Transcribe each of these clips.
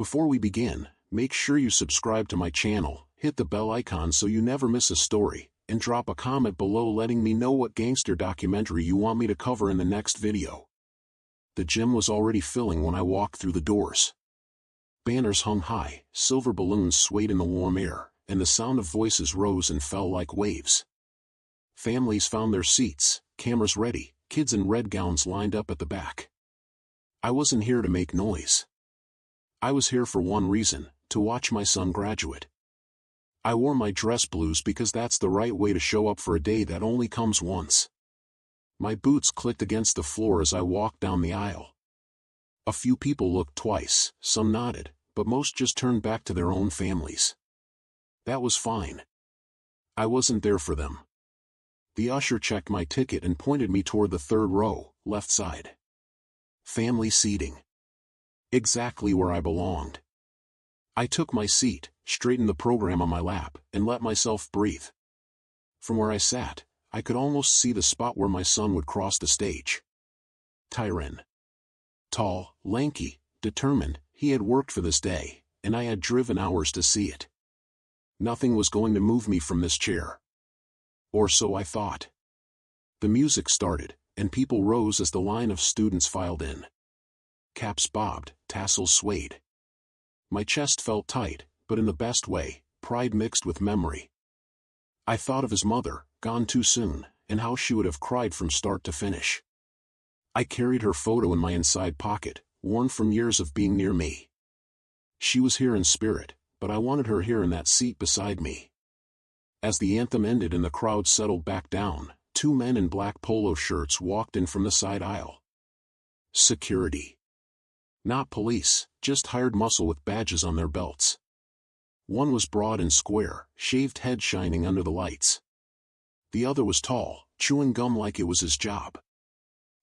Before we begin, make sure you subscribe to my channel, hit the bell icon so you never miss a story, and drop a comment below letting me know what gangster documentary you want me to cover in the next video. The gym was already filling when I walked through the doors. Banners hung high, silver balloons swayed in the warm air, and the sound of voices rose and fell like waves. Families found their seats, cameras ready, kids in red gowns lined up at the back. I wasn't here to make noise. I was here for one reason, to watch my son graduate. I wore my dress blues because that's the right way to show up for a day that only comes once. My boots clicked against the floor as I walked down the aisle. A few people looked twice, some nodded, but most just turned back to their own families. That was fine. I wasn't there for them. The usher checked my ticket and pointed me toward the third row, left side. Family seating. Exactly where I belonged. I took my seat, straightened the program on my lap, and let myself breathe. From where I sat, I could almost see the spot where my son would cross the stage. Tyron. Tall, lanky, determined, he had worked for this day, and I had driven hours to see it. Nothing was going to move me from this chair. Or so I thought. The music started, and people rose as the line of students filed in. Caps bobbed, tassels swayed. My chest felt tight, but in the best way, pride mixed with memory. I thought of his mother, gone too soon, and how she would have cried from start to finish. I carried her photo in my inside pocket, worn from years of being near me. She was here in spirit, but I wanted her here in that seat beside me. As the anthem ended and the crowd settled back down, two men in black polo shirts walked in from the side aisle. Security. Not police, just hired muscle with badges on their belts. One was broad and square, shaved head shining under the lights. The other was tall, chewing gum like it was his job.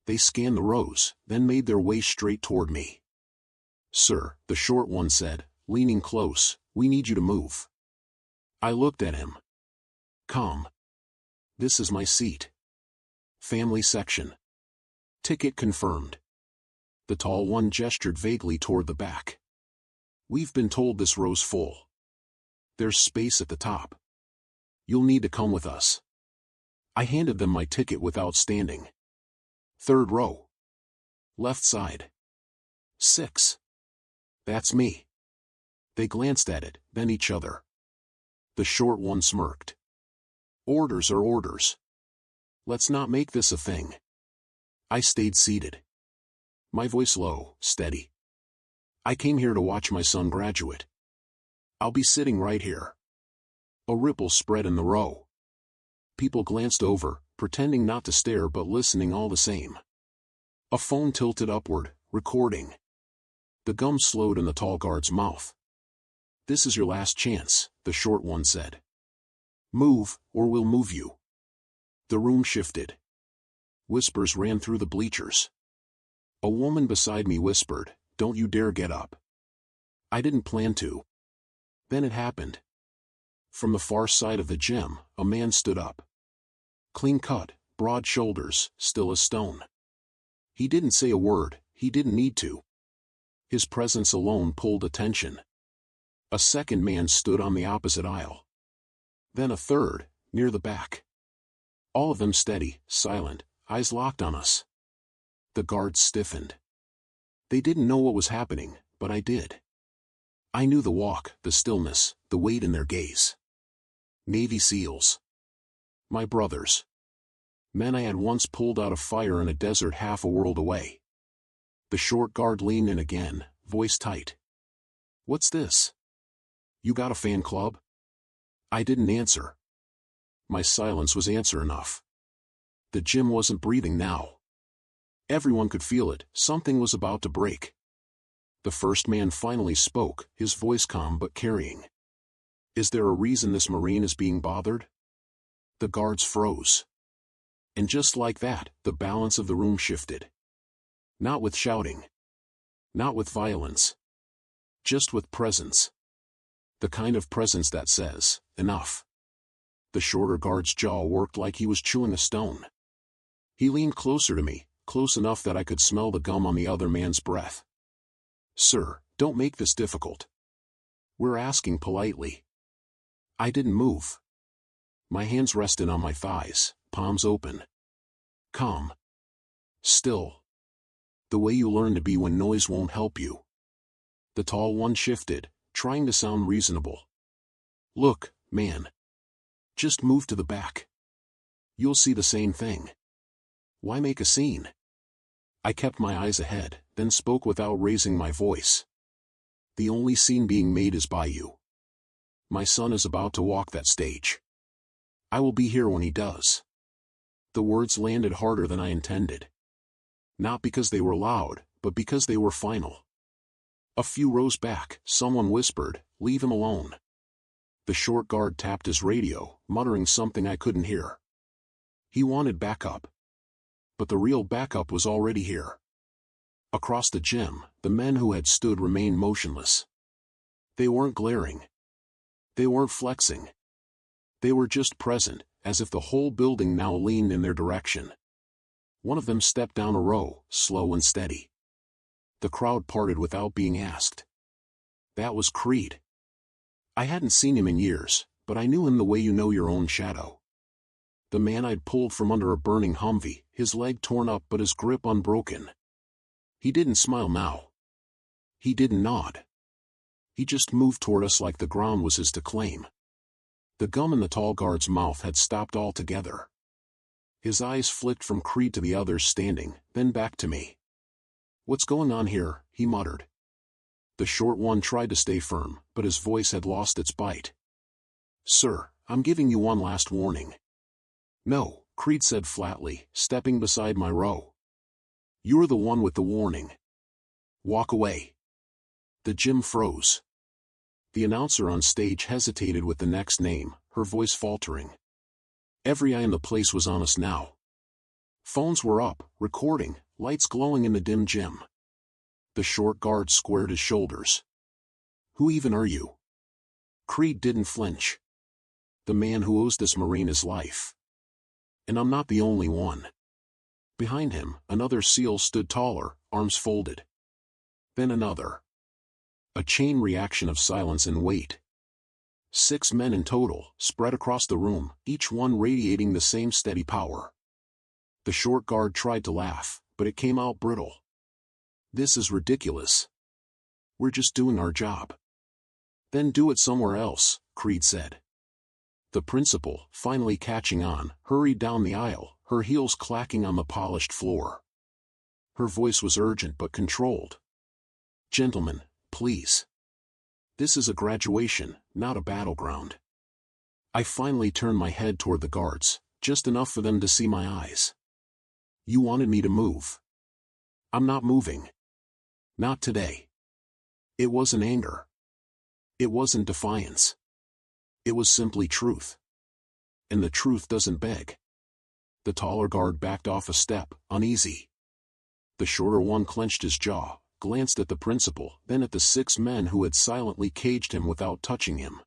They scanned the rows, then made their way straight toward me. "Sir," the short one said, leaning close, "we need you to move." I looked at him. Calm. "This is my seat." Family section. Ticket confirmed. The tall one gestured vaguely toward the back. "We've been told this row's full. There's space at the top. You'll need to come with us." I handed them my ticket without standing. "Third row. Left side. 6. "That's me." They glanced at it, then each other. The short one smirked. "Orders are orders. Let's not make this a thing." I stayed seated. My voice low, steady. "I came here to watch my son graduate. I'll be sitting right here." A ripple spread in the row. People glanced over, pretending not to stare but listening all the same. A phone tilted upward, recording. The gum slowed in the tall guard's mouth. "This is your last chance," the short one said. "Move, or we'll move you." The room shifted. Whispers ran through the bleachers. A woman beside me whispered, "Don't you dare get up." I didn't plan to. Then it happened. From the far side of the gym, a man stood up. Clean cut, broad shoulders, still as stone. He didn't say a word, he didn't need to. His presence alone pulled attention. A second man stood on the opposite aisle. Then a third, near the back. All of them steady, silent, eyes locked on us. The guards stiffened. They didn't know what was happening, but I did. I knew the walk, the stillness, the weight in their gaze. Navy SEALs. My brothers. Men I had once pulled out of fire in a desert half a world away. The short guard leaned in again, voice tight. "What's this? You got a fan club?" I didn't answer. My silence was answer enough. The gym wasn't breathing now. Everyone could feel it, something was about to break. The first man finally spoke, his voice calm but carrying. "Is there a reason this Marine is being bothered?" The guards froze. And just like that, the balance of the room shifted. Not with shouting. Not with violence. Just with presence. The kind of presence that says, "Enough." The shorter guard's jaw worked like he was chewing a stone. He leaned closer to me, close enough that I could smell the gum on the other man's breath. "Sir, Don't make this difficult. We're asking politely. I didn't move. My hands rested on my thighs, palms open. Calm. Still. The way you learn to be when noise won't help you. The tall one shifted, trying to sound reasonable. Look, man. Just move to the back. You'll see the same thing. Why make a scene? I kept my eyes ahead, then spoke without raising my voice. The only scene being made is by you. My son is about to walk that stage. I will be here when he does. The words landed harder than I intended. Not because they were loud, but because they were final. A few rows back, someone whispered, "Leave him alone." The short guard tapped his radio, muttering something I couldn't hear. He wanted backup. But the real backup was already here. Across the gym, the men who had stood remained motionless. They weren't glaring. They weren't flexing. They were just present, as if the whole building now leaned in their direction. One of them stepped down a row, slow and steady. The crowd parted without being asked. That was Creed. I hadn't seen him in years, but I knew him the way you know your own shadow. The man I'd pulled from under a burning Humvee, his leg torn up but his grip unbroken. He didn't smile now. He didn't nod. He just moved toward us like the ground was his to claim. The gum in the tall guard's mouth had stopped altogether. His eyes flicked from Creed to the others standing, then back to me. "What's going on here?" he muttered. The short one tried to stay firm, but his voice had lost its bite. "Sir, I'm giving you one last warning." "No," Creed said flatly, stepping beside my row. "You're the one with the warning. Walk away." The gym froze. The announcer on stage hesitated with the next name, her voice faltering. Every eye in the place was on us now. Phones were up, recording, lights glowing in the dim gym. The short guard squared his shoulders. "Who even are you?" Creed didn't flinch. "The man who owes this Marine his life. And I'm not the only one." Behind him, another SEAL stood taller, arms folded. Then another. A chain reaction of silence and weight. 6 men in total, spread across the room, each one radiating the same steady power. The short guard tried to laugh, but it came out brittle. "This is ridiculous. We're just doing our job." "Then do it somewhere else," Creed said. The principal, finally catching on, hurried down the aisle, her heels clacking on the polished floor. Her voice was urgent but controlled. "Gentlemen, please. This is a graduation, not a battleground." I finally turned my head toward the guards, just enough for them to see my eyes. "You wanted me to move. I'm not moving. Not today." It wasn't anger. It wasn't defiance. It was simply truth. And the truth doesn't beg. The taller guard backed off a step, uneasy. The shorter one clenched his jaw, glanced at the principal, then at the 6 men who had silently caged him without touching him.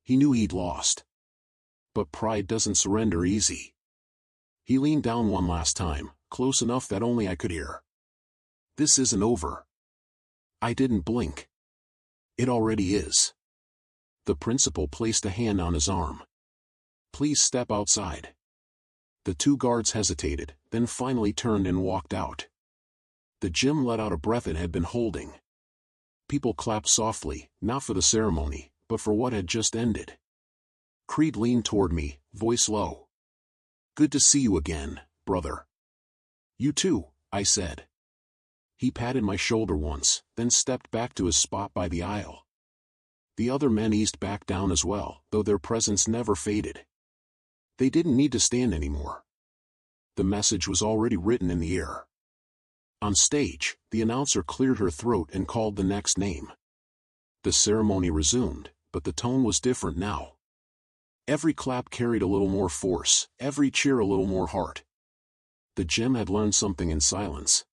He knew he'd lost. But pride doesn't surrender easy. He leaned down one last time, close enough that only I could hear. "This isn't over." I didn't blink. "It already is." The principal placed a hand on his arm. "Please step outside." The 2 guards hesitated, then finally turned and walked out. The gym let out a breath it had been holding. People clapped softly, not for the ceremony, but for what had just ended. Creed leaned toward me, voice low. "Good to see you again, brother." "You too," I said. He patted my shoulder once, then stepped back to his spot by the aisle. The other men eased back down as well, though their presence never faded. They didn't need to stand anymore. The message was already written in the air. On stage, the announcer cleared her throat and called the next name. The ceremony resumed, but the tone was different now. Every clap carried a little more force, every cheer a little more heart. The gym had learned something in silence.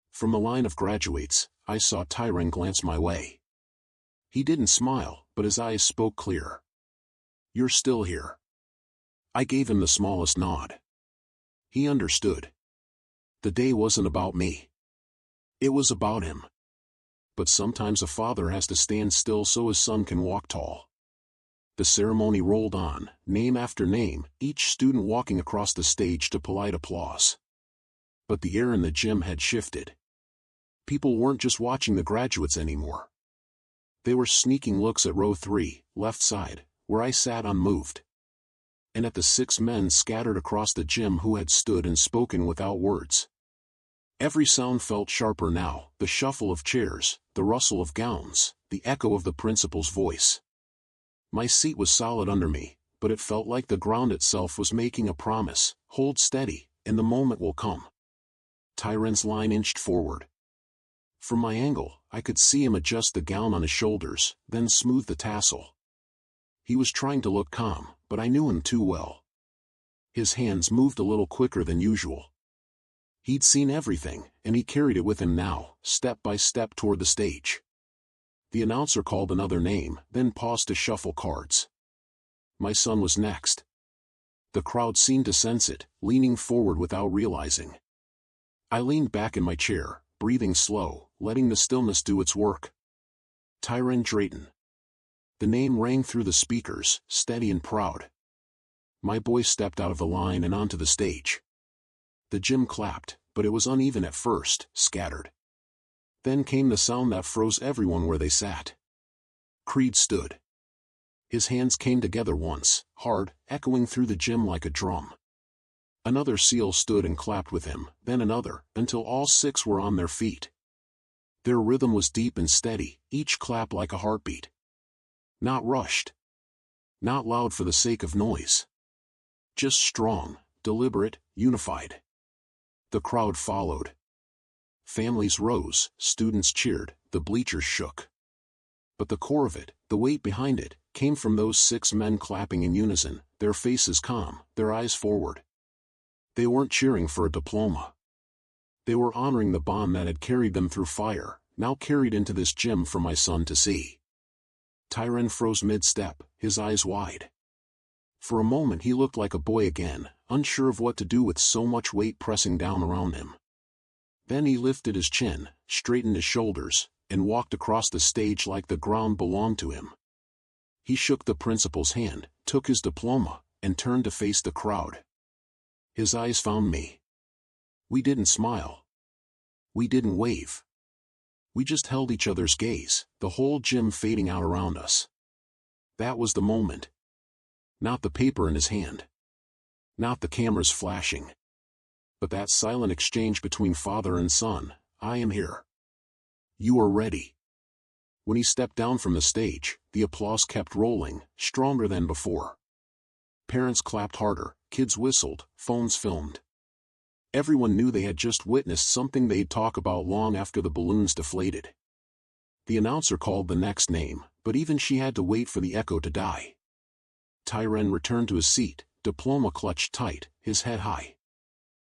From the line of graduates, I saw Tyrone glance my way. He didn't smile, but his eyes spoke clear. "You're still here." I gave him the smallest nod. He understood. The day wasn't about me. It was about him. but sometimes a father has to stand still so his son can walk tall. The ceremony rolled on, name after name, each student walking across the stage to polite applause. But the air in the gym had shifted. People weren't just watching the graduates anymore. They were sneaking looks at row 3, left side, where I sat unmoved. And at the 6 men scattered across the gym who had stood and spoken without words. Every sound felt sharper now, the shuffle of chairs, the rustle of gowns, the echo of the principal's voice. My seat was solid under me, but it felt like the ground itself was making a promise, hold steady, and the moment will come. Tyron's line inched forward. From my angle, I could see him adjust the gown on his shoulders, then smooth the tassel. He was trying to look calm, but I knew him too well. His hands moved a little quicker than usual. He'd seen everything, and he carried it with him now, step by step toward the stage. The announcer called another name, then paused to shuffle cards. My son was next. The crowd seemed to sense it, leaning forward without realizing. I leaned back in my chair, breathing slow, letting the stillness do its work. Tyron Drayton. The name rang through the speakers, steady and proud. My boy stepped out of the line and onto the stage. The gym clapped, but it was uneven at first, scattered. Then came the sound that froze everyone where they sat. Creed stood. His hands came together once, hard, echoing through the gym like a drum. Another SEAL stood and clapped with him, then another, until all 6 were on their feet. Their rhythm was deep and steady, each clap like a heartbeat. Not rushed. Not loud for the sake of noise. Just strong, deliberate, unified. The crowd followed. Families rose, students cheered, the bleachers shook. But the core of it, the weight behind it, came from those 6 men clapping in unison, their faces calm, their eyes forward. They weren't cheering for a diploma. They were honoring the bond that had carried them through fire, now carried into this gym for my son to see. Tyron froze mid-step, his eyes wide. For a moment he looked like a boy again, unsure of what to do with so much weight pressing down around him. Then he lifted his chin, straightened his shoulders, and walked across the stage like the ground belonged to him. He shook the principal's hand, took his diploma, and turned to face the crowd. His eyes found me. We didn't smile. We didn't wave. We just held each other's gaze, the whole gym fading out around us. That was the moment. Not the paper in his hand. Not the cameras flashing. But that silent exchange between father and son, I am here. You are ready. When he stepped down from the stage, the applause kept rolling, stronger than before. Parents clapped harder, kids whistled, phones filmed. Everyone knew they had just witnessed something they'd talk about long after the balloons deflated. The announcer called the next name, but even she had to wait for the echo to die. Tyron returned to his seat, diploma clutched tight, his head high.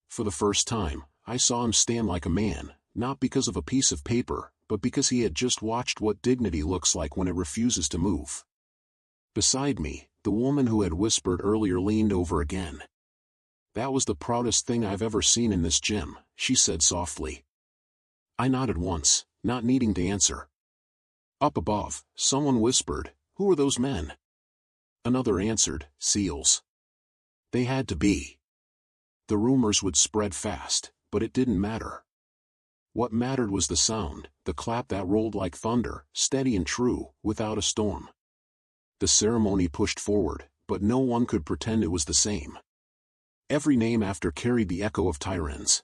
For the first time, I saw him stand like a man, not because of a piece of paper, but because he had just watched what dignity looks like when it refuses to move. Beside me, the woman who had whispered earlier leaned over again. That was the proudest thing I've ever seen in this gym, she said softly. I nodded once, not needing to answer. Up above, someone whispered, "Who are those men?" Another answered, "SEALs." They had to be. The rumors would spread fast, but it didn't matter. What mattered was the sound, the clap that rolled like thunder, steady and true, without a storm. The ceremony pushed forward, but no one could pretend it was the same. Every name after carried the echo of Tyron's.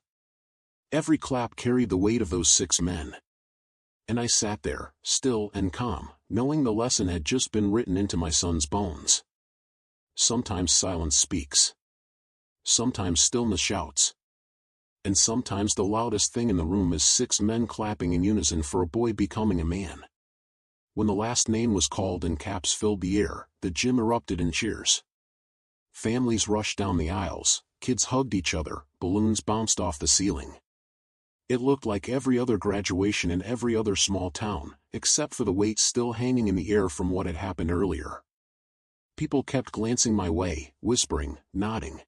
Every clap carried the weight of those 6 men. And I sat there, still and calm, knowing the lesson had just been written into my son's bones. Sometimes silence speaks. Sometimes stillness shouts. And sometimes the loudest thing in the room is 6 men clapping in unison for a boy becoming a man. When the last name was called and caps filled the air, the gym erupted in cheers. Families rushed down the aisles, kids hugged each other, balloons bounced off the ceiling. It looked like every other graduation in every other small town, except for the weight still hanging in the air from what had happened earlier. People kept glancing my way, whispering, nodding.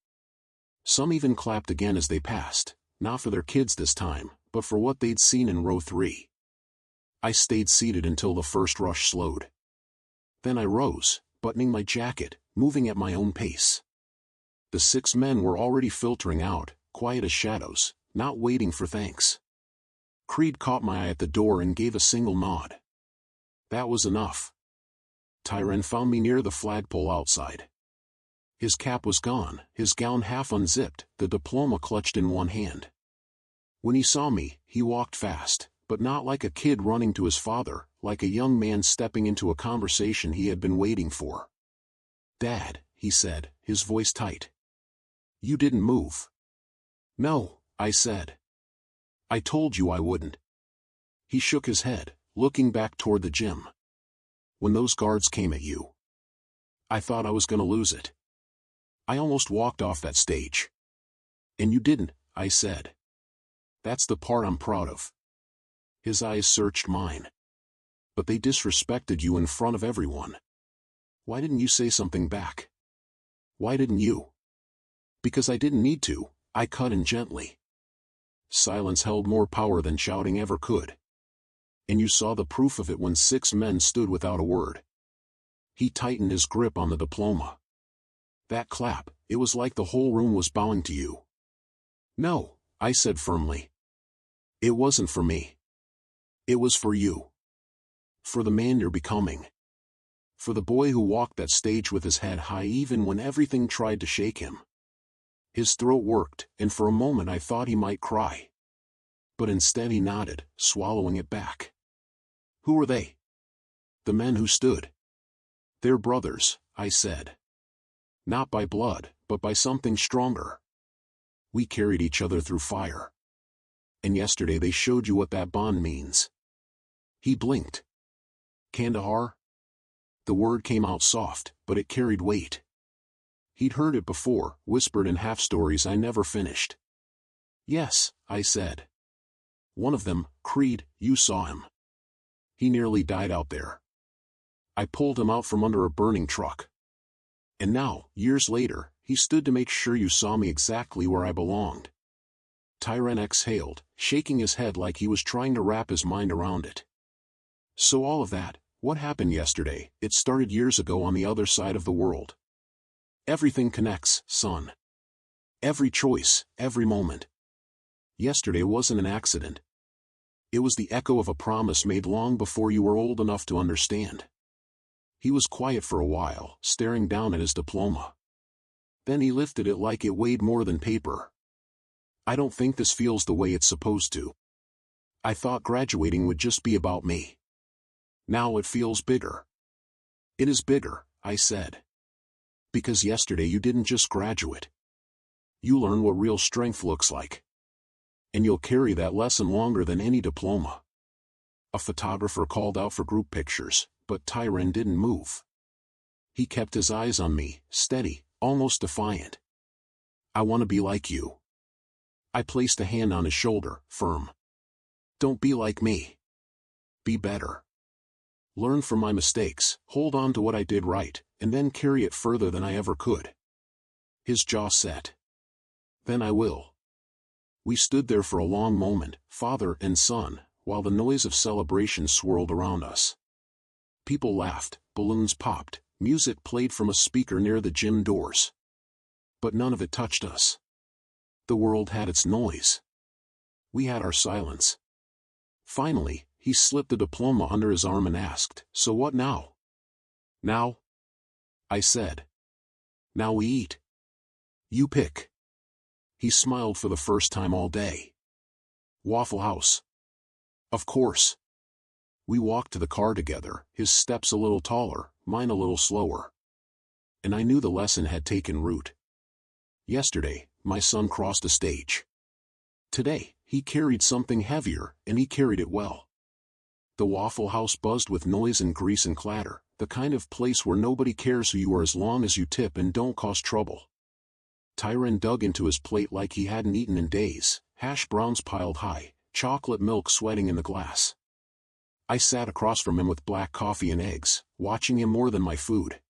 Some even clapped again as they passed, not for their kids this time, but for what they'd seen in row 3. I stayed seated until the first rush slowed. Then I rose, buttoning my jacket, moving at my own pace. The 6 men were already filtering out, quiet as shadows, not waiting for thanks. Creed caught my eye at the door and gave a single nod. That was enough. Tyron found me near the flagpole outside. His cap was gone, his gown half unzipped, the diploma clutched in one hand. When he saw me, he walked fast, but not like a kid running to his father, like a young man stepping into a conversation he had been waiting for. "Dad," he said, his voice tight. "You didn't move." "No," I said. "I told you I wouldn't." He shook his head, looking back toward the gym. "When those guards came at you, I thought I was gonna lose it. I almost walked off that stage." "And you didn't," I said. "That's the part I'm proud of." His eyes searched mine. "But they disrespected you in front of everyone. Why didn't you say something back?" "Why didn't you?" "Because I didn't need to," I cut in gently. Silence held more power than shouting ever could. "And you saw the proof of it when 6 men stood without a word." He tightened his grip on the diploma. "That clap, it was like the whole room was bowing to you." "No," I said firmly. "It wasn't for me. It was for you. For the man you're becoming. For the boy who walked that stage with his head high even when everything tried to shake him." His throat worked, and for a moment I thought he might cry. But instead he nodded, swallowing it back. "Who were they?" "The men who stood." "They're brothers," I said. "Not by blood, but by something stronger. We carried each other through fire. And yesterday they showed you what that bond means." He blinked. "Kandahar?" The word came out soft, but it carried weight. He'd heard it before, whispered in half-stories I never finished. "Yes," I said. "One of them, Creed, you saw him. He nearly died out there. I pulled him out from under a burning truck. And now, years later, he stood to make sure you saw me exactly where I belonged." Tyron exhaled, shaking his head like he was trying to wrap his mind around it. "So all of that, what happened yesterday, it started years ago on the other side of the world. Everything connects, son. Every choice, every moment. Yesterday wasn't an accident. It was the echo of a promise made long before you were old enough to understand." He was quiet for a while, staring down at his diploma. Then he lifted it like it weighed more than paper. "I don't think this feels the way it's supposed to. I thought graduating would just be about me. Now it feels bigger." "It is bigger," I said. "Because yesterday you didn't just graduate. You learned what real strength looks like. And you'll carry that lesson longer than any diploma." A photographer called out for group pictures, but Tyron didn't move. He kept his eyes on me, steady, almost defiant. "I want to be like you." I placed a hand on his shoulder, firm. "Don't be like me. Be better. Learn from my mistakes, hold on to what I did right, and then carry it further than I ever could." His jaw set. "Then I will." We stood there for a long moment, father and son, while the noise of celebration swirled around us. People laughed, balloons popped, music played from a speaker near the gym doors. But none of it touched us. The world had its noise. We had our silence. Finally, he slipped the diploma under his arm and asked, "So what now?" "Now?" I said. "Now we eat. You pick." He smiled for the first time all day. "Waffle House." "Of course." We walked to the car together, his steps a little taller, mine a little slower. And I knew the lesson had taken root. Yesterday, my son crossed a stage. Today, he carried something heavier, and he carried it well. The Waffle House buzzed with noise and grease and clatter, the kind of place where nobody cares who you are as long as you tip and don't cause trouble. Tyron dug into his plate like he hadn't eaten in days, hash browns piled high, chocolate milk sweating in the glass. I sat across from him with black coffee and eggs, watching him more than my food.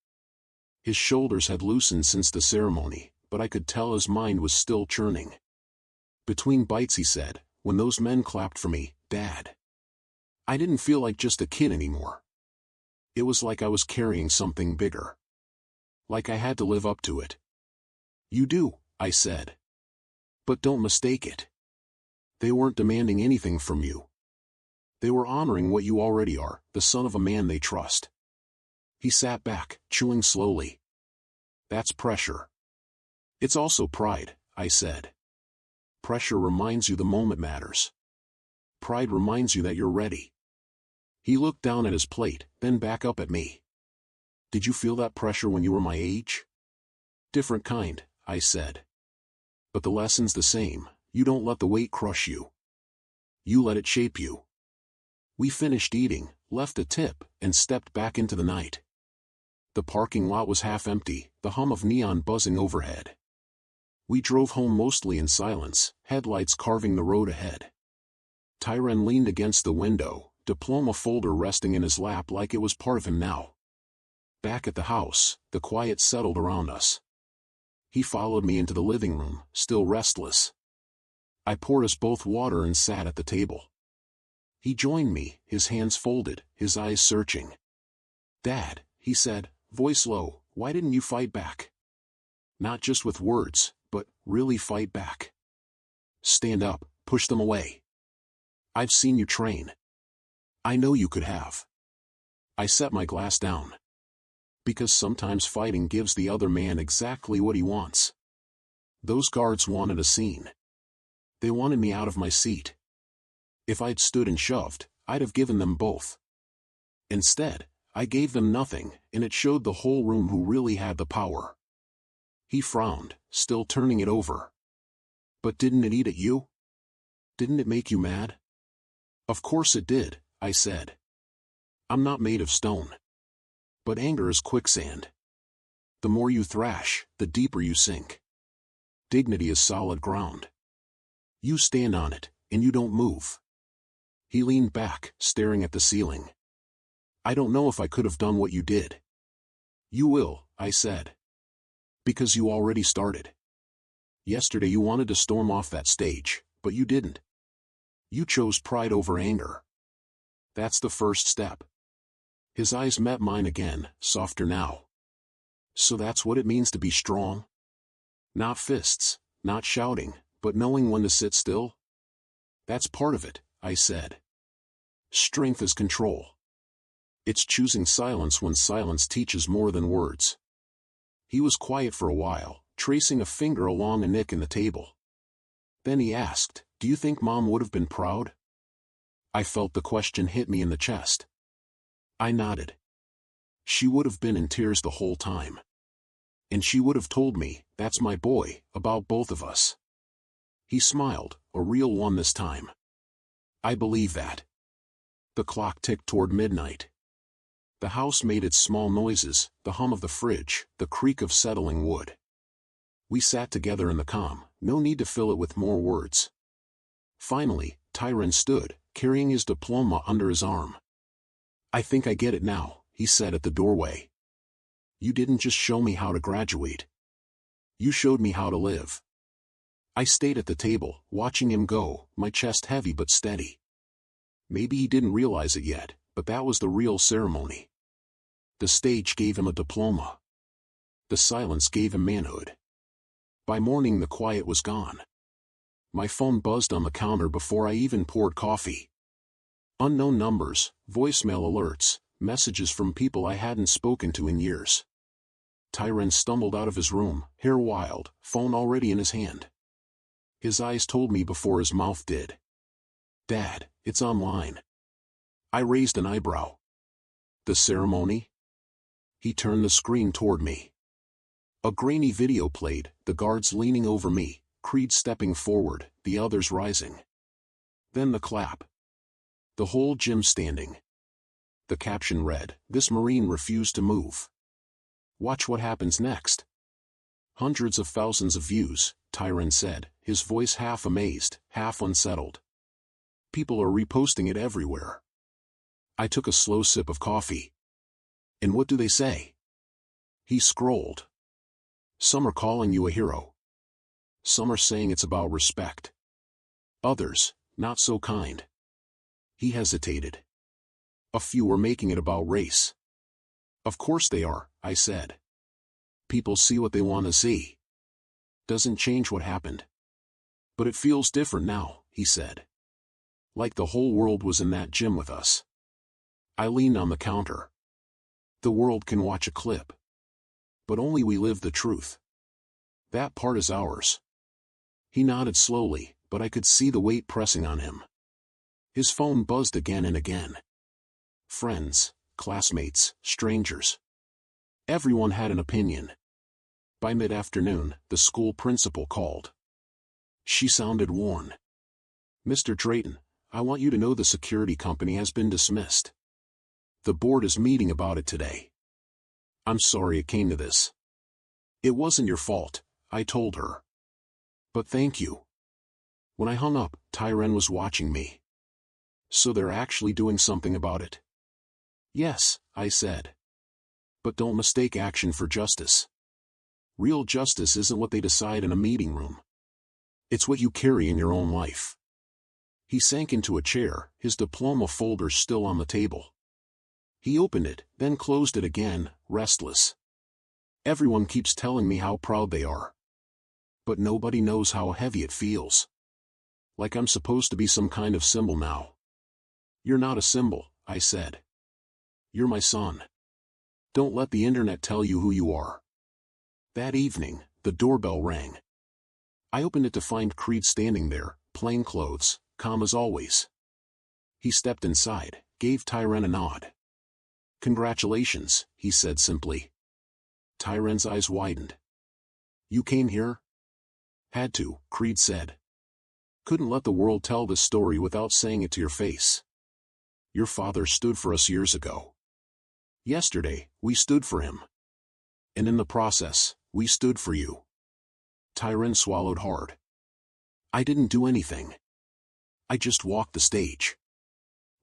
His shoulders had loosened since the ceremony, but I could tell his mind was still churning. Between bites he said, "When those men clapped for me, Dad, I didn't feel like just a kid anymore. It was like I was carrying something bigger. Like I had to live up to it. You do, I said. But don't mistake it. They weren't demanding anything from you. They were honoring what you already are, the son of a man they trust. He sat back, chewing slowly. That's pressure. It's also pride, I said. Pressure reminds you the moment matters. Pride reminds you that you're ready. He looked down at his plate, then back up at me. Did you feel that pressure when you were my age? Different kind, I said. But the lesson's the same. You don't let the weight crush you. You let it shape you. We finished eating, left a tip, and stepped back into the night. The parking lot was half empty, the hum of neon buzzing overhead. We drove home mostly in silence, headlights carving the road ahead. Tyron leaned against the window, diploma folder resting in his lap like it was part of him now. Back at the house, the quiet settled around us. He followed me into the living room, still restless. I poured us both water and sat at the table. He joined me, his hands folded, his eyes searching. Dad, he said, voice low, why didn't you fight back? Not just with words, but really fight back. Stand up, push them away. I've seen you train. I know you could have. I set my glass down. Because sometimes fighting gives the other man exactly what he wants. Those guards wanted a scene. They wanted me out of my seat. If I'd stood and shoved, I'd have given them both. Instead, I gave them nothing, and it showed the whole room who really had the power. He frowned, still turning it over. But didn't it eat at you? Didn't it make you mad? Of course it did, I said. I'm not made of stone. But anger is quicksand. The more you thrash, the deeper you sink. Dignity is solid ground. You stand on it, and you don't move. He leaned back, staring at the ceiling. I don't know if I could have done what you did. You will, I said. Because you already started. Yesterday you wanted to storm off that stage, but you didn't. You chose pride over anger. That's the first step. His eyes met mine again, softer now. So that's what it means to be strong? Not fists, not shouting, but knowing when to sit still? That's part of it, I said. Strength is control. It's choosing silence when silence teaches more than words. He was quiet for a while, tracing a finger along a nick in the table. Then he asked, do you think Mom would have been proud? I felt the question hit me in the chest. I nodded. She would have been in tears the whole time. And she would have told me, that's my boy, about both of us. He smiled, a real one this time. I believe that. The clock ticked toward midnight. The house made its small noises, the hum of the fridge, the creak of settling wood. We sat together in the calm, no need to fill it with more words. Finally, Tyron stood, carrying his diploma under his arm. I think I get it now, he said at the doorway. You didn't just show me how to graduate. You showed me how to live. I stayed at the table, watching him go, my chest heavy but steady. Maybe he didn't realize it yet, but that was the real ceremony. The stage gave him a diploma. The silence gave him manhood. By morning the quiet was gone. My phone buzzed on the counter before I even poured coffee. Unknown numbers, voicemail alerts, messages from people I hadn't spoken to in years. Tyron stumbled out of his room, hair wild, phone already in his hand. His eyes told me before his mouth did. Dad, it's online. I raised an eyebrow. The ceremony? He turned the screen toward me. A grainy video played, the guards leaning over me, Creed stepping forward, the others rising. Then the clap. The whole gym standing. The caption read, "This Marine refused to move. Watch what happens next." Hundreds of thousands of views, Tyron said, his voice half amazed, half unsettled. People are reposting it everywhere. I took a slow sip of coffee. And what do they say? He scrolled. Some are calling you a hero. Some are saying it's about respect. Others, not so kind. He hesitated. A few were making it about race. Of course they are, I said. People see what they want to see. Doesn't change what happened. But it feels different now, he said. Like the whole world was in that gym with us. I leaned on the counter. The world can watch a clip. But only we live the truth. That part is ours. He nodded slowly, but I could see the weight pressing on him. His phone buzzed again and again. Friends, classmates, strangers. Everyone had an opinion. By mid-afternoon, the school principal called. She sounded worn. Mr. Drayton, I want you to know the security company has been dismissed. The board is meeting about it today. I'm sorry it came to this. It wasn't your fault, I told her. But thank you. When I hung up, Tyren was watching me. So they're actually doing something about it? Yes, I said. But don't mistake action for justice. Real justice isn't what they decide in a meeting room. It's what you carry in your own life. He sank into a chair, his diploma folder still on the table. He opened it, then closed it again, restless. Everyone keeps telling me how proud they are. But nobody knows how heavy it feels. Like I'm supposed to be some kind of symbol now. You're not a symbol, I said. You're my son. Don't let the internet tell you who you are. That evening, the doorbell rang. I opened it to find Creed standing there, plain clothes, calm as always. He stepped inside, gave Tyren a nod. Congratulations, he said simply. Tyren's eyes widened. You came here? Had to, Creed said. Couldn't let the world tell this story without saying it to your face. Your father stood for us years ago. Yesterday, we stood for him. And in the process, we stood for you. Tyren swallowed hard. I didn't do anything. I just walked the stage.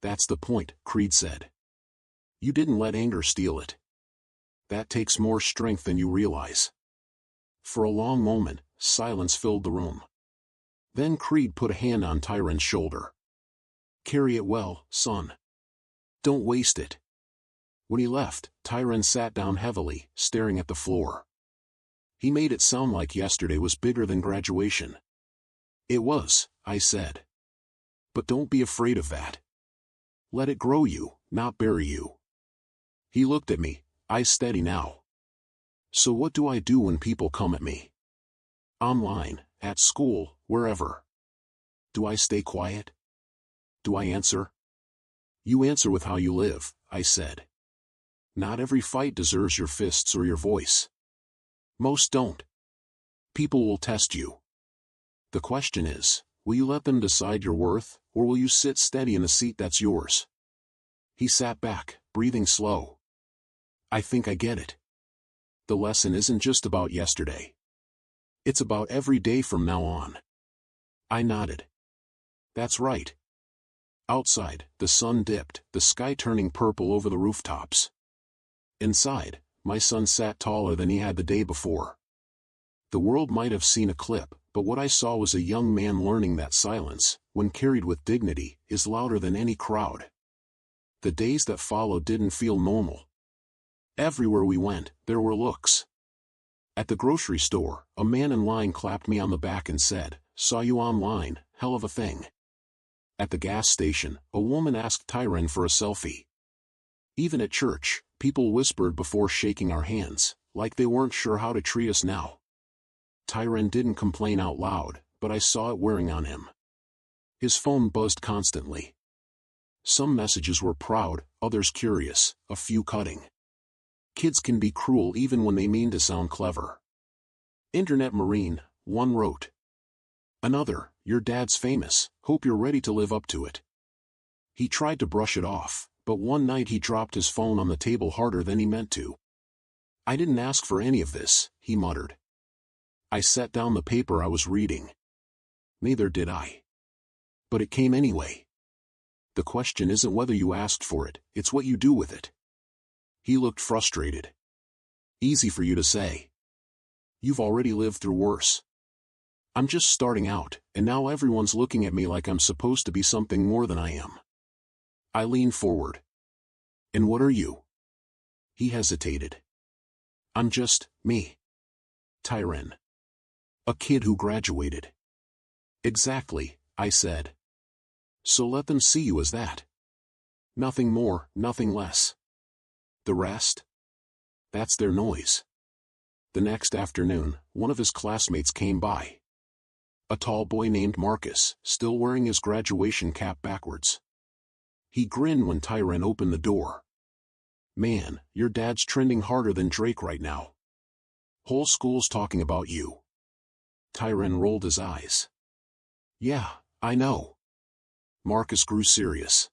That's the point, Creed said. You didn't let anger steal it. That takes more strength than you realize. For a long moment, silence filled the room. Then Creed put a hand on Tyren's shoulder. Carry it well, son. Don't waste it. When he left, Tyren sat down heavily, staring at the floor. He made it sound like yesterday was bigger than graduation. It was, I said. But don't be afraid of that. Let it grow you, not bury you. He looked at me, eyes steady now. So what do I do when people come at me? Online, at school, wherever. Do I stay quiet? Do I answer? You answer with how you live, I said. Not every fight deserves your fists or your voice. Most don't. People will test you. The question is, will you let them decide your worth, or will you sit steady in the seat that's yours? He sat back, breathing slow. I think I get it. The lesson isn't just about yesterday. It's about every day from now on. I nodded. That's right. Outside, the sun dipped, the sky turning purple over the rooftops. Inside, my son sat taller than he had the day before. The world might have seen a clip, but what I saw was a young man learning that silence, when carried with dignity, is louder than any crowd. The days that followed didn't feel normal. Everywhere we went, there were looks. At the grocery store, a man in line clapped me on the back and said, "Saw you online, hell of a thing." At the gas station, a woman asked Tyren for a selfie. Even at church, people whispered before shaking our hands, like they weren't sure how to treat us now. Tyren didn't complain out loud, but I saw it wearing on him. His phone buzzed constantly. Some messages were proud, others curious, a few cutting. Kids can be cruel even when they mean to sound clever. Internet Marine, one wrote. Another, your dad's famous, hope you're ready to live up to it. He tried to brush it off, but one night he dropped his phone on the table harder than he meant to. I didn't ask for any of this, he muttered. I set down the paper I was reading. Neither did I. But it came anyway. The question isn't whether you asked for it, it's what you do with it. He looked frustrated. Easy for you to say. You've already lived through worse. I'm just starting out, and now everyone's looking at me like I'm supposed to be something more than I am. I leaned forward. And what are you? He hesitated. I'm just, me. Tyran. A kid who graduated. Exactly, I said. So let them see you as that. Nothing more, nothing less. The rest? That's their noise. The next afternoon, one of his classmates came by. A tall boy named Marcus, still wearing his graduation cap backwards. He grinned when Tyran opened the door. Man, your dad's trending harder than Drake right now. Whole school's talking about you. Tyran rolled his eyes. Yeah, I know. Marcus grew serious.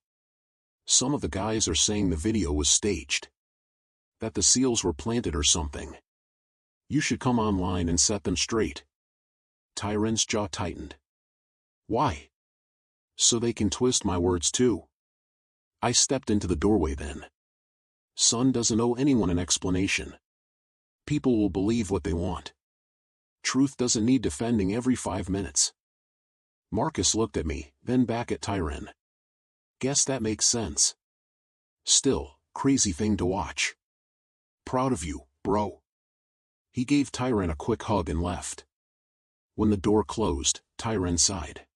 Some of the guys are saying the video was staged. That the seals were planted or something. You should come online and set them straight. Tyran's jaw tightened. Why? So they can twist my words too. I stepped into the doorway then. Son doesn't owe anyone an explanation. People will believe what they want. Truth doesn't need defending every 5 minutes. Marcus looked at me, then back at Tyran. Guess that makes sense. Still, crazy thing to watch. Proud of you, bro. He gave Tyran a quick hug and left. When the door closed, Tyran sighed.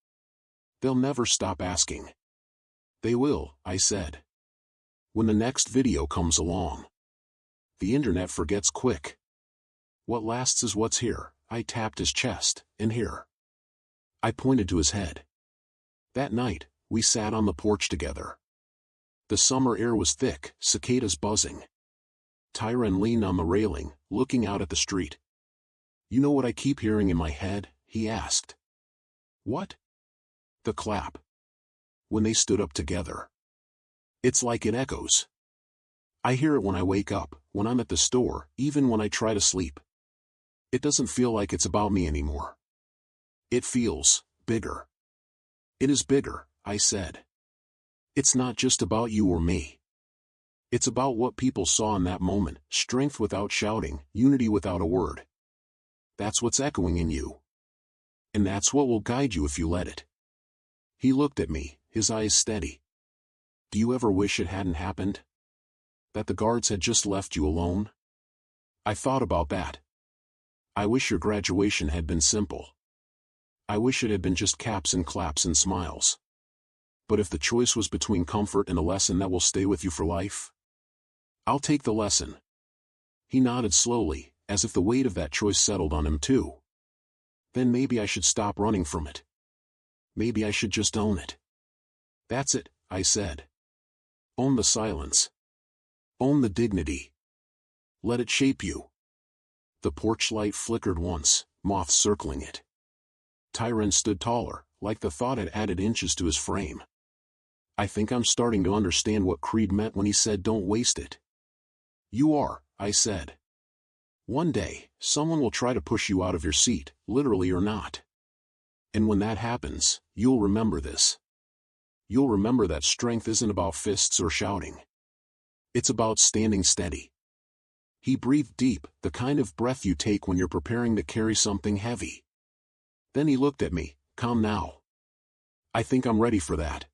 They'll never stop asking. They will, I said. When the next video comes along. The internet forgets quick. What lasts is what's here. I tapped his chest, and here. I pointed to his head. That night, we sat on the porch together. The summer air was thick, cicadas buzzing. Tyran leaned on the railing, looking out at the street. You know what I keep hearing in my head? He asked. What? The clap. When they stood up together. It's like it echoes. I hear it when I wake up, when I'm at the store, even when I try to sleep. It doesn't feel like it's about me anymore. It feels bigger. It is bigger, I said. It's not just about you or me. It's about what people saw in that moment, strength without shouting, unity without a word. That's what's echoing in you. And that's what will guide you if you let it. He looked at me, his eyes steady. Do you ever wish it hadn't happened? That the guards had just left you alone? I thought about that. I wish your graduation had been simple. I wish it had been just caps and claps and smiles. But if the choice was between comfort and a lesson that will stay with you for life, I'll take the lesson. He nodded slowly, as if the weight of that choice settled on him too. Then maybe I should stop running from it. Maybe I should just own it. That's it, I said. Own the silence. Own the dignity. Let it shape you. The porch light flickered once, moths circling it. Tyran stood taller, like the thought had added inches to his frame. I think I'm starting to understand what Creed meant when he said don't waste it. You are, I said. One day, someone will try to push you out of your seat, literally or not. And when that happens, you'll remember this. You'll remember that strength isn't about fists or shouting. It's about standing steady. He breathed deep, the kind of breath you take when you're preparing to carry something heavy. Then he looked at me, calm now. I think I'm ready for that.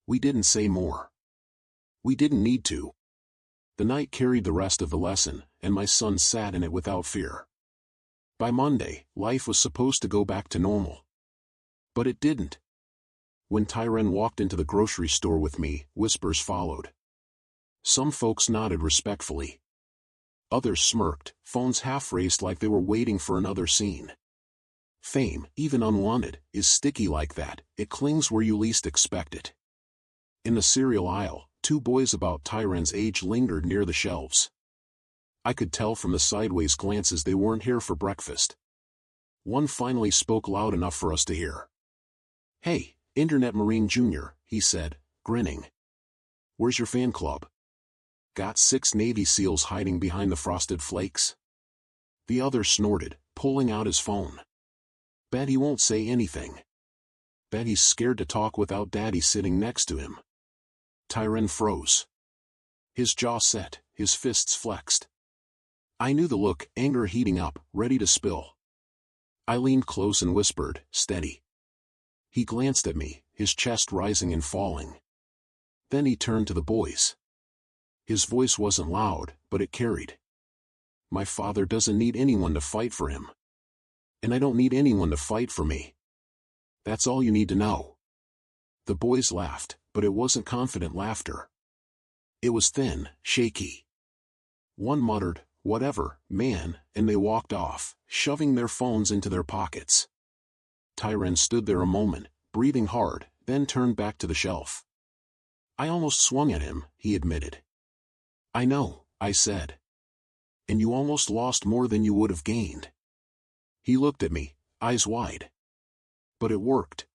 We didn't say more. We didn't need to. The night carried the rest of the lesson, and my son sat in it without fear. By Monday, life was supposed to go back to normal. But it didn't. When Tyran walked into the grocery store with me, whispers followed. Some folks nodded respectfully. Others smirked, phones half-raised like they were waiting for another scene. Fame, even unwanted, is sticky like that, it clings where you least expect it. In the cereal aisle, 2 boys about Tyran's age lingered near the shelves. I could tell from the sideways glances they weren't here for breakfast. One finally spoke loud enough for us to hear. Hey, Internet Marine Jr., he said, grinning. Where's your fan club? Got 6 Navy SEALs hiding behind the frosted flakes? The other snorted, pulling out his phone. Bet he won't say anything. Bet he's scared to talk without Daddy sitting next to him. Tyran froze. His jaw set, his fists flexed. I knew the look, anger heating up, ready to spill. I leaned close and whispered, steady. He glanced at me, his chest rising and falling. Then he turned to the boys. His voice wasn't loud, but it carried. My father doesn't need anyone to fight for him. And I don't need anyone to fight for me. That's all you need to know. The boys laughed, but it wasn't confident laughter. It was thin, shaky. One muttered, "Whatever, man," and they walked off, shoving their phones into their pockets. Tyrone stood there a moment, breathing hard, then turned back to the shelf. "I almost swung at him," he admitted. "I know," I said. "And you almost lost more than you would have gained." He looked at me, eyes wide. "But it worked."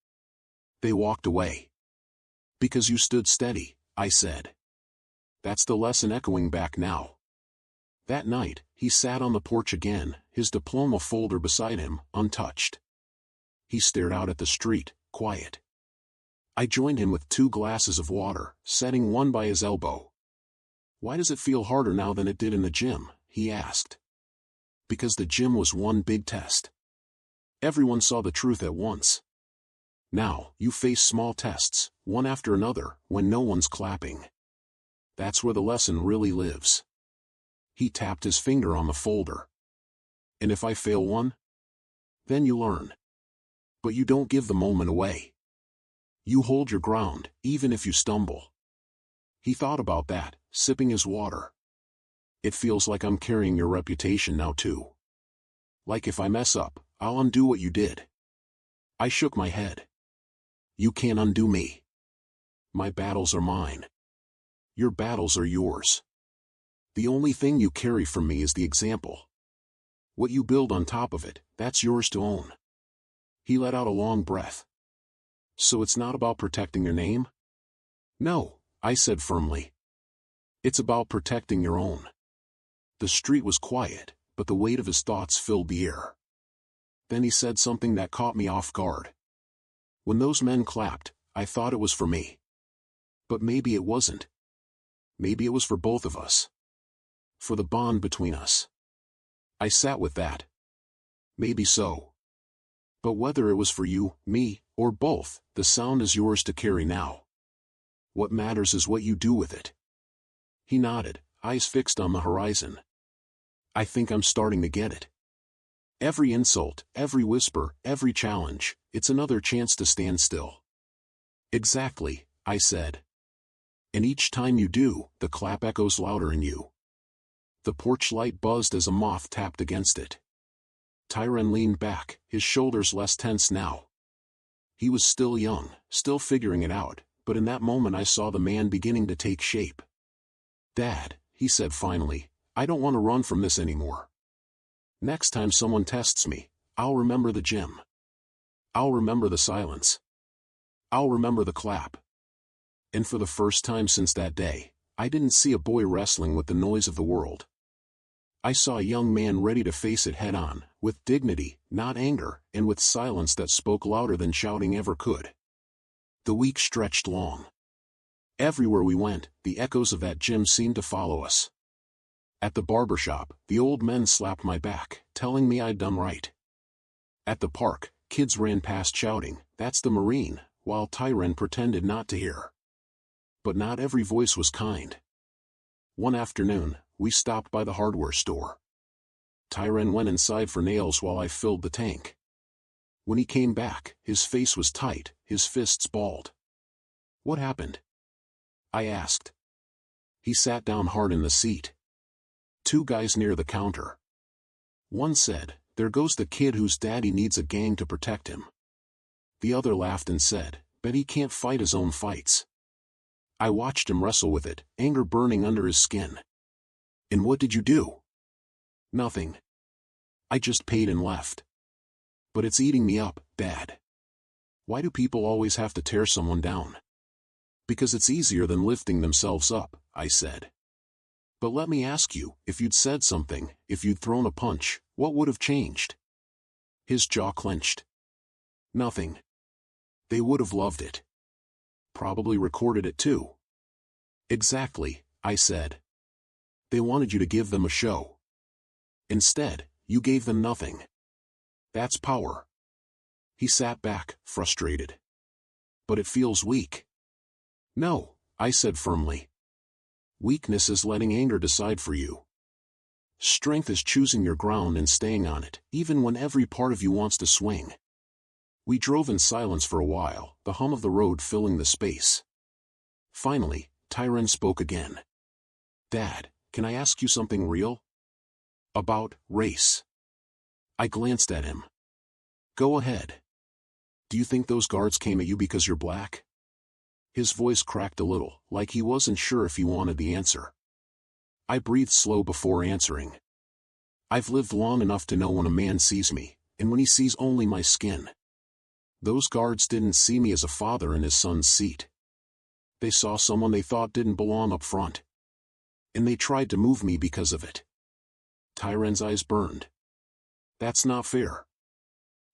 They walked away. "Because you stood steady," I said. That's the lesson echoing back now. That night, he sat on the porch again, his diploma folder beside him, untouched. He stared out at the street, quiet. I joined him with 2 glasses of water, setting one by his elbow. "Why does it feel harder now than it did in the gym?" he asked. Because the gym was one big test. Everyone saw the truth at once. Now, you face small tests, one after another, when no one's clapping. That's where the lesson really lives. He tapped his finger on the folder. And if I fail one? Then you learn. But you don't give the moment away. You hold your ground, even if you stumble. He thought about that, sipping his water. "It feels like I'm carrying your reputation now too. Like if I mess up, I'll undo what you did." I shook my head. "You can't undo me. My battles are mine. Your battles are yours. The only thing you carry from me is the example. What you build on top of it, that's yours to own." He let out a long breath. "So it's not about protecting your name?" "No," I said firmly. "It's about protecting your own." The street was quiet, but the weight of his thoughts filled the air. Then he said something that caught me off guard. "When those men clapped, I thought it was for me. But maybe it wasn't. Maybe it was for both of us. For the bond between us." I sat with that. Maybe so. But whether it was for you, me, or both, the sound is yours to carry now. What matters is what you do with it. He nodded, eyes fixed on the horizon. "I think I'm starting to get it. Every insult, every whisper, every challenge, it's another chance to stand still." "Exactly," I said. "And each time you do, the clap echoes louder in you." The porch light buzzed as a moth tapped against it. Tyrone leaned back, his shoulders less tense now. He was still young, still figuring it out, but in that moment I saw the man beginning to take shape. "Dad," he said finally, "I don't want to run from this anymore. Next time someone tests me, I'll remember the gym. I'll remember the silence. I'll remember the clap." And for the first time since that day, I didn't see a boy wrestling with the noise of the world. I saw a young man ready to face it head-on, with dignity, not anger, and with silence that spoke louder than shouting ever could. The week stretched long. Everywhere we went, the echoes of that gym seemed to follow us. At the barbershop, the old men slapped my back, telling me I'd done right. At the park, kids ran past shouting, "That's the Marine," while Tyrone pretended not to hear. But not every voice was kind. One afternoon, we stopped by the hardware store. Tyrone went inside for nails while I filled the tank. When he came back, his face was tight, his fists balled. "What happened?" I asked. He sat down hard in the seat. 2 guys near the counter. One said, "There goes the kid whose daddy needs a gang to protect him." The other laughed and said, "Bet he can't fight his own fights." I watched him wrestle with it, anger burning under his skin. "And what did you do?" "Nothing. I just paid and left." "But it's eating me up, Dad. Why do people always have to tear someone down?" "Because it's easier than lifting themselves up," I said. "But let me ask you, if you'd said something, if you'd thrown a punch, what would have changed?" His jaw clenched. "Nothing. They would have loved it. Probably recorded it too." "Exactly," I said. "They wanted you to give them a show. Instead, you gave them nothing. That's power." He sat back, frustrated. "But it feels weak." "No," I said firmly. Weakness is letting anger decide for you. Strength is choosing your ground and staying on it, even when every part of you wants to swing. We drove in silence for a while, the hum of the road filling the space. Finally, Tyrone spoke again. Dad, can I ask you something real? About race. I glanced at him. Go ahead. Do you think those guards came at you because you're black? His voice cracked a little, like he wasn't sure if he wanted the answer. I breathed slow before answering. I've lived long enough to know when a man sees me, and when he sees only my skin. Those guards didn't see me as a father in his son's seat. They saw someone they thought didn't belong up front. And they tried to move me because of it. Tyrone's eyes burned. That's not fair.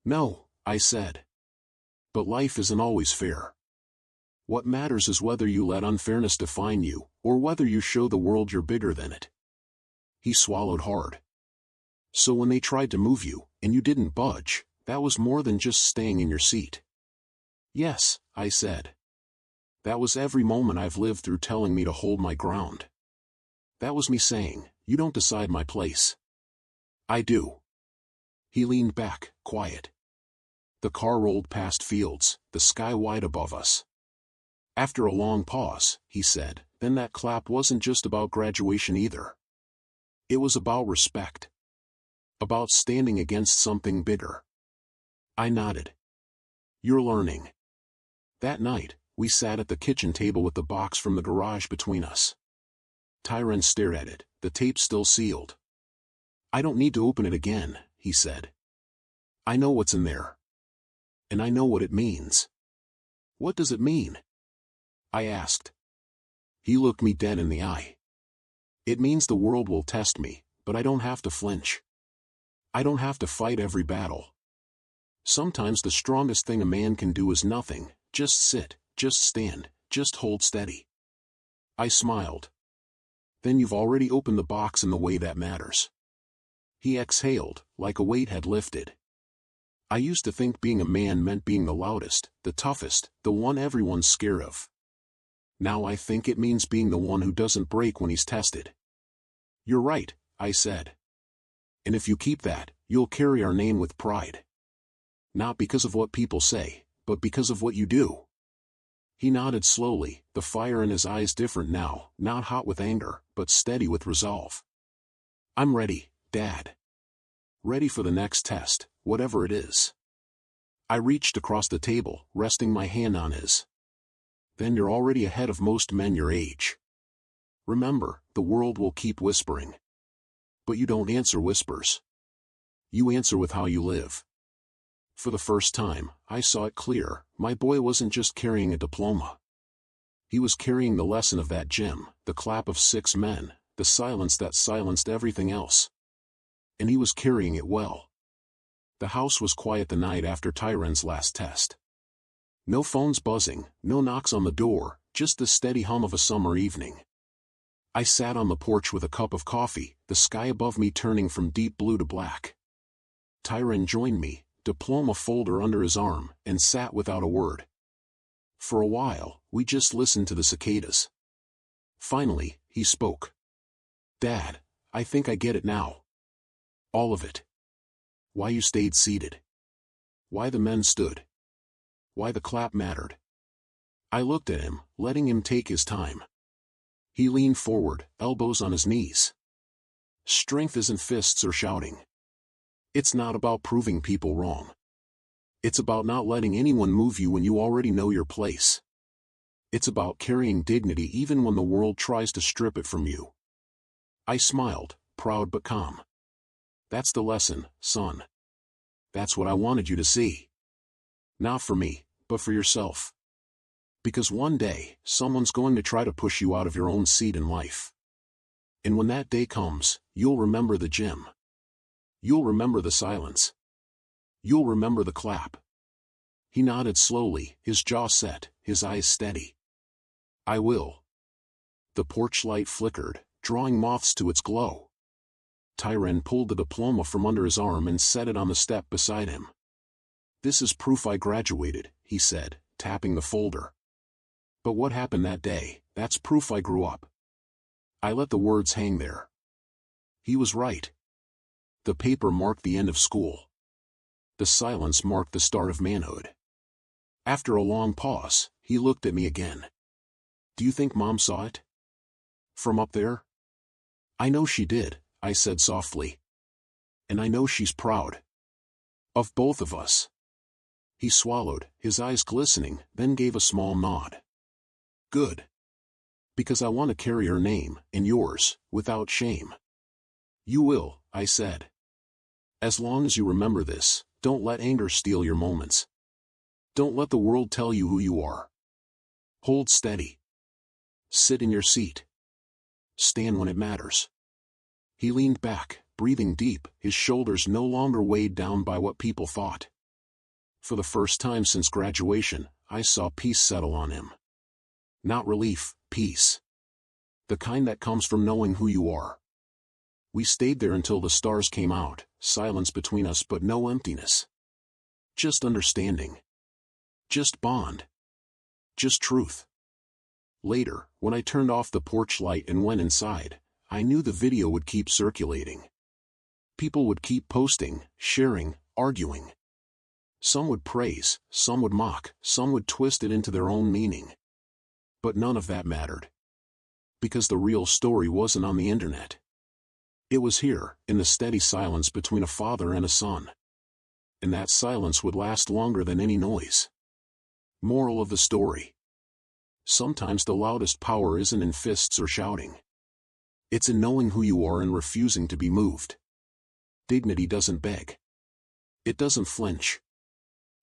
No, I said. But life isn't always fair. What matters is whether you let unfairness define you, or whether you show the world you're bigger than it. He swallowed hard. So when they tried to move you, and you didn't budge, that was more than just staying in your seat. Yes, I said. That was every moment I've lived through telling me to hold my ground. That was me saying, you don't decide my place. I do. He leaned back, quiet. The car rolled past fields, the sky wide above us. After a long pause, he said, then that clap wasn't just about graduation either. It was about respect. About standing against something bigger. I nodded. You're learning. That night, we sat at the kitchen table with the box from the garage between us. Tyrone stared at it, the tape still sealed. I don't need to open it again, he said. I know what's in there. And I know what it means. What does it mean? I asked. He looked me dead in the eye. It means the world will test me, but I don't have to flinch. I don't have to fight every battle. Sometimes the strongest thing a man can do is nothing, just sit, just stand, just hold steady. I smiled. Then you've already opened the box in the way that matters. He exhaled, like a weight had lifted. I used to think being a man meant being the loudest, the toughest, the one everyone's scared of. Now I think it means being the one who doesn't break when he's tested. You're right, I said. And if you keep that, you'll carry our name with pride. Not because of what people say, but because of what you do. He nodded slowly, the fire in his eyes different now, not hot with anger, but steady with resolve. I'm ready, Dad. Ready for the next test, whatever it is. I reached across the table, resting my hand on his. Then you're already ahead of most men your age. Remember, the world will keep whispering. But you don't answer whispers. You answer with how you live. For the first time, I saw it clear, my boy wasn't just carrying a diploma. He was carrying the lesson of that gym, the clap of 6 men, the silence that silenced everything else. And he was carrying it well. The house was quiet the night after Tyrone's last test. No phones buzzing, no knocks on the door, just the steady hum of a summer evening. I sat on the porch with a cup of coffee, the sky above me turning from deep blue to black. Tyrone joined me, diploma folder under his arm, and sat without a word. For a while, we just listened to the cicadas. Finally, he spoke. Dad, I think I get it now. All of it. Why you stayed seated. Why the men stood. Why the clap mattered. I looked at him, letting him take his time. He leaned forward, elbows on his knees. Strength isn't fists or shouting. It's not about proving people wrong. It's about not letting anyone move you when you already know your place. It's about carrying dignity even when the world tries to strip it from you. I smiled, proud but calm. That's the lesson, son. That's what I wanted you to see. Not for me, but for yourself. Because one day, someone's going to try to push you out of your own seat in life. And when that day comes, you'll remember the gym. You'll remember the silence. You'll remember the clap. He nodded slowly, his jaw set, his eyes steady. I will. The porch light flickered, drawing moths to its glow. Tyrone pulled the diploma from under his arm and set it on the step beside him. This is proof I graduated, he said, tapping the folder. But what happened that day, that's proof I grew up. I let the words hang there. He was right. The paper marked the end of school. The silence marked the start of manhood. After a long pause, he looked at me again. Do you think Mom saw it? From up there? I know she did, I said softly. And I know she's proud. Of both of us. He swallowed, his eyes glistening, then gave a small nod. Good. Because I want to carry her name, and yours, without shame. You will, I said. As long as you remember this, don't let anger steal your moments. Don't let the world tell you who you are. Hold steady. Sit in your seat. Stand when it matters. He leaned back, breathing deep, his shoulders no longer weighed down by what people thought. For the first time since graduation, I saw peace settle on him. Not relief, peace. The kind that comes from knowing who you are. We stayed there until the stars came out, silence between us but no emptiness. Just understanding. Just bond. Just truth. Later, when I turned off the porch light and went inside, I knew the video would keep circulating. People would keep posting, sharing, arguing. Some would praise, some would mock, some would twist it into their own meaning. But none of that mattered. Because the real story wasn't on the internet. It was here, in the steady silence between a father and a son. And that silence would last longer than any noise. Moral of the story. Sometimes the loudest power isn't in fists or shouting. It's in knowing who you are and refusing to be moved. Dignity doesn't beg. It doesn't flinch.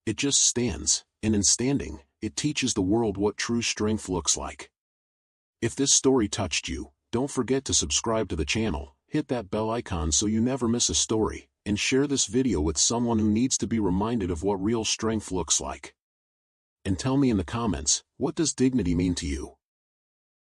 It just stands, and in standing, it teaches the world what true strength looks like. If this story touched you, don't forget to subscribe to the channel, hit that bell icon so you never miss a story, and share this video with someone who needs to be reminded of what real strength looks like. And tell me in the comments, what does dignity mean to you?